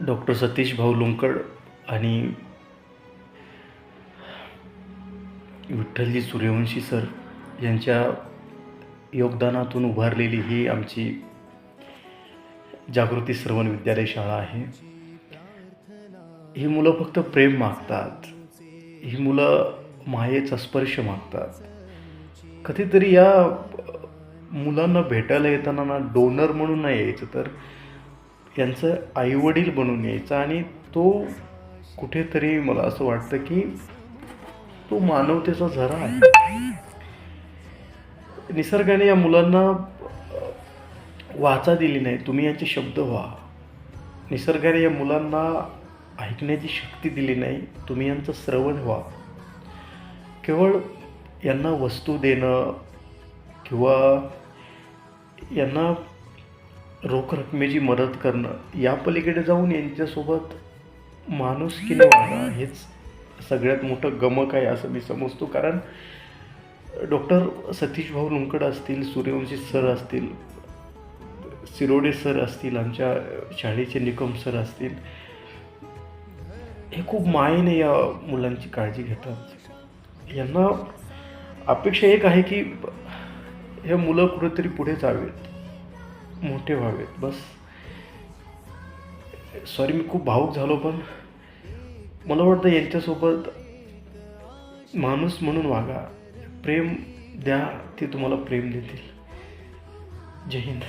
Doctor Satish भाऊ लुंकड आणि विठ्ठलजी Suryavanshi sir यांच्या योगदानातून उभारलेली ही आमची जागृती श्रवण विद्यालय शाळा आहे. ही मुलं फक्त प्रेम मागतात. ही मुलं मायेचा स्पर्श मागतात. कधीतरी या मुलांना भेटायला येताना ना डोनर म्हणून नाही यायचं, तर यांचं आईवडील बनून यायचं. आणि तो कुठेतरी मला असं वाटतं की तो मानवतेचा झरा आहे. निसर्गाने या मुलांना वाचा दिली नाही, तुम्ही यांचे शब्द व्हा. निसर्गाने या मुलांना ऐकण्याची शक्ती दिली नाही, तुम्ही यांचं श्रवण व्हा. केवळ यांना वस्तू देणं किंवा यांना रोख रकमेची मदत करणं या पलीकडे जाऊन यांच्यासोबत माणुसकीने वागा हेच सगळ्यात मोठं गमक आहे असं मी समजतो. कारण डॉक्टर सतीश भाऊ लुंकड असतील, सूर्यवंशी सर असतील, सिरोडे सर असतील, आमच्या शाळेचे निकम सर असतील, हे खूप मायेने या मुलांची काळजी घेतात. यांना अपेक्षा एक आहे की हे मुलं कुठेतरी पुढे जावेत, मोठे व्हावेत. बस. सॉरी, मी खूप भावुक झालो, पण मला वाटतं यांच्यासोबत माणूस म्हणून वागा, प्रेम द्या, ते तुम्हाला प्रेम देतील. जय हिंद.